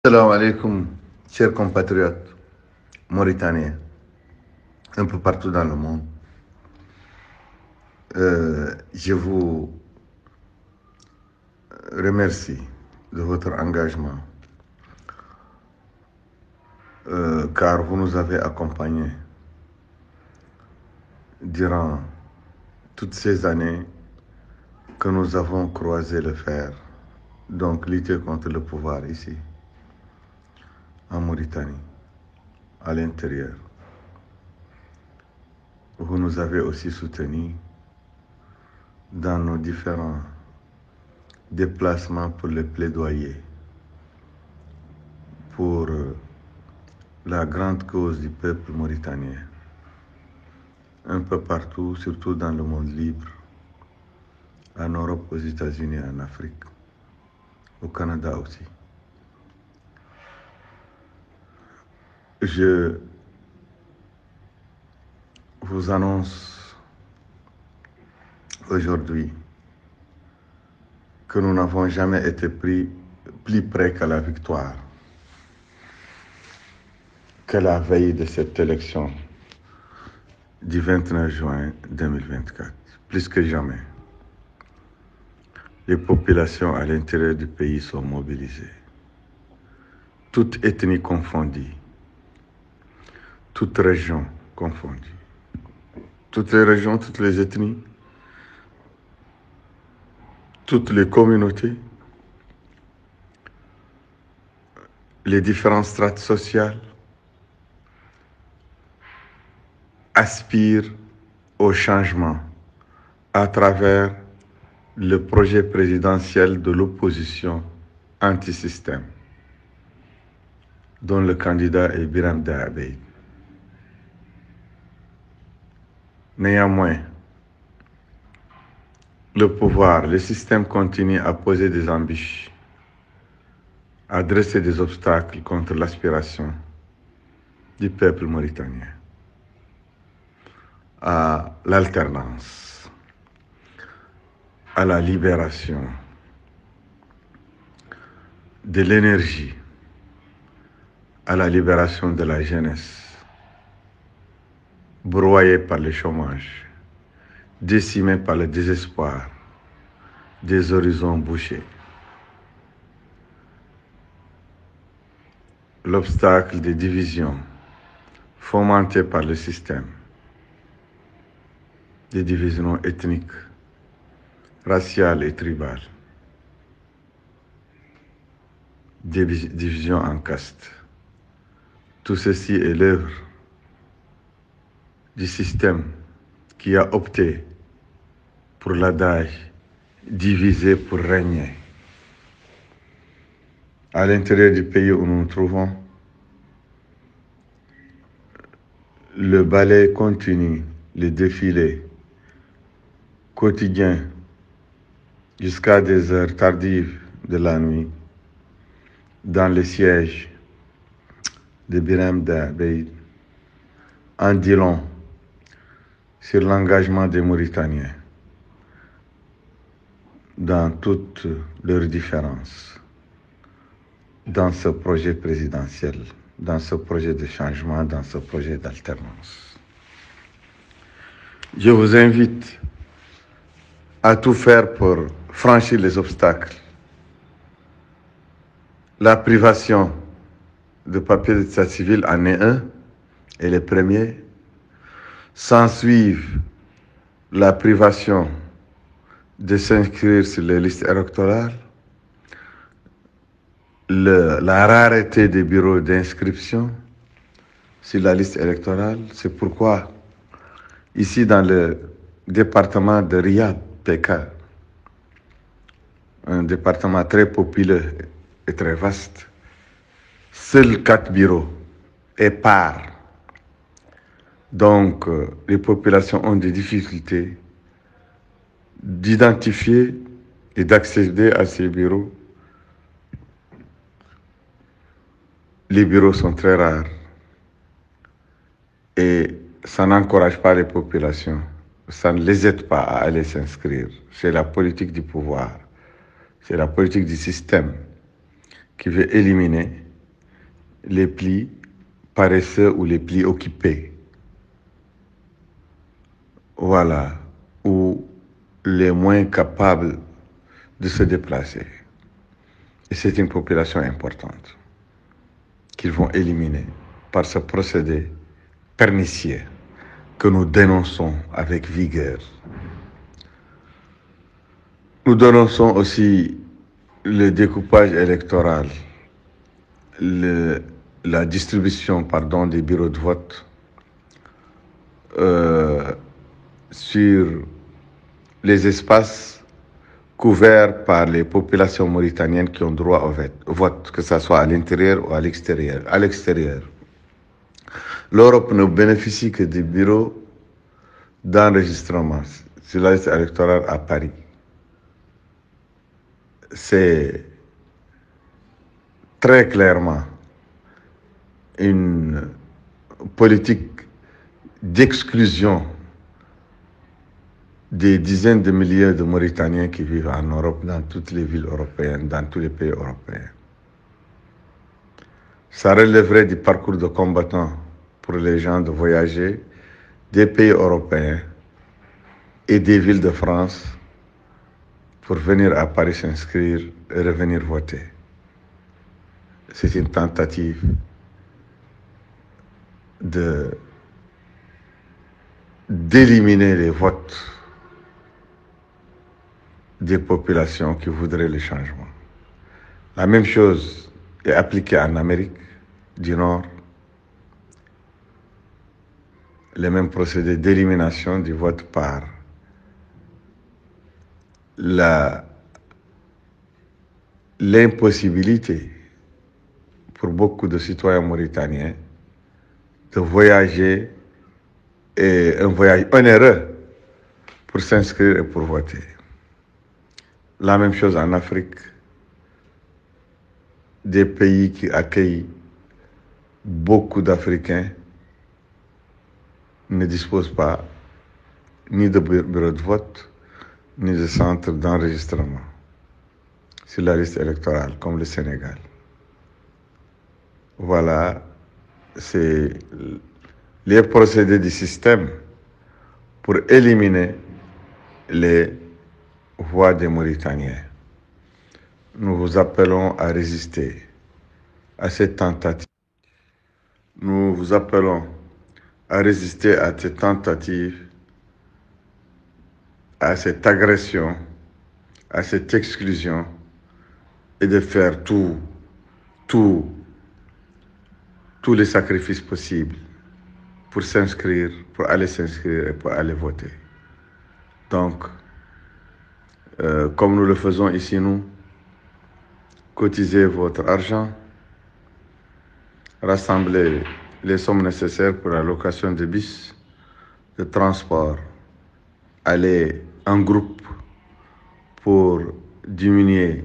Salam alaikum, chers compatriotes mauritaniens, un peu partout dans le monde. Je vous remercie de votre engagement, car vous nous avez accompagnés durant toutes ces années que nous avons croisé le fer, donc lutter contre le pouvoir ici, en Mauritanie, à l'intérieur. Vous nous avez aussi soutenus dans nos différents déplacements pour le plaidoyer, pour la grande cause du peuple mauritanien, un peu partout, surtout dans le monde libre, en Europe, aux États-Unis, en Afrique, au Canada aussi. Je vous annonce aujourd'hui que nous n'avons jamais été plus près qu'à la victoire, que la veille de cette élection du 29 juin 2024, plus que jamais. Les populations à l'intérieur du pays sont mobilisées, toutes ethnies confondues, toutes régions confondues, toutes les régions, toutes les ethnies, toutes les communautés, les différentes strates sociales aspirent au changement à travers le projet présidentiel de l'opposition anti-système, dont le candidat est Biram Dahabey. Néanmoins, le pouvoir, le système continue à poser des embûches, à dresser des obstacles contre l'aspiration du peuple mauritanien à l'alternance, à la libération de l'énergie, à la libération de la jeunesse, broyée par le chômage, décimée par le désespoir, des horizons bouchés. L'obstacle des divisions fomentées par le système, des divisions ethniques, raciales et tribales, des divisions en castes. Tout ceci est l'œuvre du système qui a opté pour l'adage diviser pour régner. À l'intérieur du pays où nous nous trouvons, le ballet continue, le défilé quotidien jusqu'à des heures tardives de la nuit dans les sièges de Biram Dahabey en dit long sur l'engagement des Mauritaniens dans toutes leurs différences dans ce projet présidentiel, dans ce projet de changement, dans ce projet d'alternance. Je vous invite à tout faire pour franchir les obstacles. La privation de papier d'état civil en est un, et le premier. S'ensuivre la privation de s'inscrire sur les listes électorales, la rareté des bureaux d'inscription sur la liste électorale. C'est pourquoi, ici dans le département de Riyad, PK, un département très populeux et très vaste, seuls 4 bureaux épars. Donc, les populations ont des difficultés d'identifier et d'accéder à ces bureaux. Les bureaux sont très rares et ça n'encourage pas les populations, ça ne les aide pas à aller s'inscrire. C'est la politique du pouvoir, c'est la politique du système qui veut éliminer les plus paresseux ou les plus occupés. Voilà, ou les moins capables de se déplacer. Et c'est une population importante qu'ils vont éliminer par ce procédé pernicieux que nous dénonçons avec vigueur. Nous dénonçons aussi le découpage électoral, la distribution des bureaux de vote sur les espaces couverts par les populations mauritaniennes qui ont droit au vote, que ce soit à l'intérieur ou à l'extérieur. L'Europe ne bénéficie que des bureaux d'enregistrement sur la liste électorale à Paris. C'est très clairement une politique d'exclusion des dizaines de milliers de Mauritaniens qui vivent en Europe, dans toutes les villes européennes, dans tous les pays européens. Ça relèverait du parcours de combattant pour les gens de voyager des pays européens et des villes de France pour venir à Paris s'inscrire et revenir voter. C'est une tentative d'éliminer les votes des populations qui voudraient le changement. La même chose est appliquée en Amérique du Nord. Les mêmes procédés d'élimination du vote par l'impossibilité pour beaucoup de citoyens mauritaniens de voyager, et un voyage onéreux pour s'inscrire et pour voter. La même chose en Afrique, des pays qui accueillent beaucoup d'Africains ne disposent pas ni de bureau de vote, ni de centre d'enregistrement sur la liste électorale, comme le Sénégal. Voilà, c'est les procédés du système pour éliminer les voix des Mauritaniens. Nous vous appelons à résister à cette tentative. Nous vous appelons à résister à cette tentative, à cette agression, à cette exclusion, et de faire tous les sacrifices possibles pour s'inscrire, pour aller s'inscrire et pour aller voter. Donc, comme nous le faisons ici, nous, cotisez votre argent, rassemblez les sommes nécessaires pour la location de bus, de transport, allez en groupe pour diminuer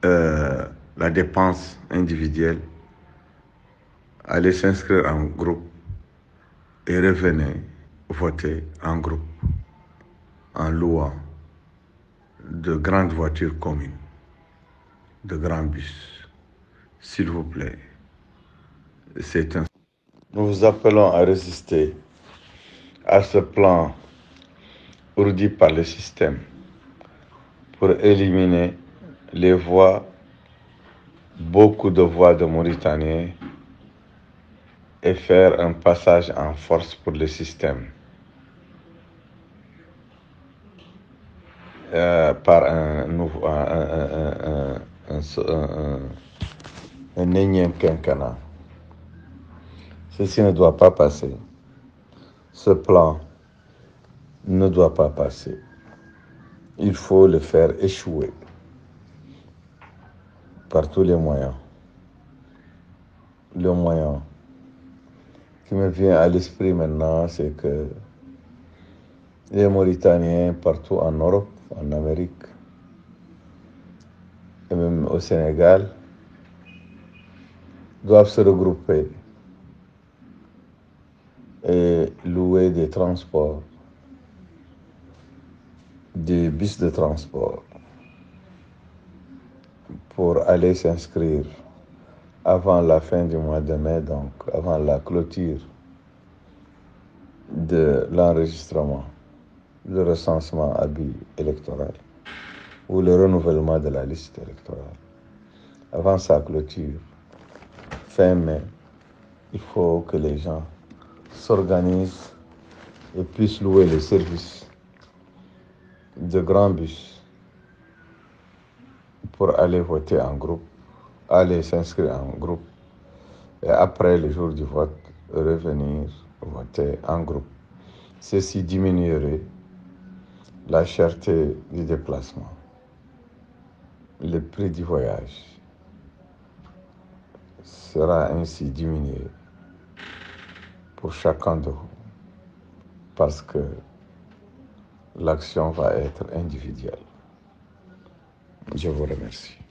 la dépense individuelle, allez s'inscrire en groupe et revenez voter en groupe en louant de grandes voitures communes, de grands bus. S'il vous plaît, Nous vous appelons à résister à ce plan ourdi par le système pour éliminer les voix, beaucoup de voix de Mauritaniens et faire un passage en force pour le système par un énième quinquennat. Ceci ne doit pas passer. Ce plan ne doit pas passer. Il faut le faire échouer par tous les moyens. Le moyen qui me vient à l'esprit maintenant, c'est que les Mauritaniens partout en Europe, en Amérique et même au Sénégal doivent se regrouper et louer des transports, des bus de transport pour aller s'inscrire avant la fin du mois de mai, donc avant la clôture de l'enregistrement, le recensement à but électoral ou le renouvellement de la liste électorale. Avant sa clôture, fin mai, il faut que les gens s'organisent et puissent louer les services de grands bus pour aller voter en groupe, aller s'inscrire en groupe et après le jour du vote, revenir voter en groupe. Ceci diminuerait la cherté du déplacement, le prix du voyage sera ainsi diminué pour chacun de vous parce que l'action va être individuelle. Je vous remercie.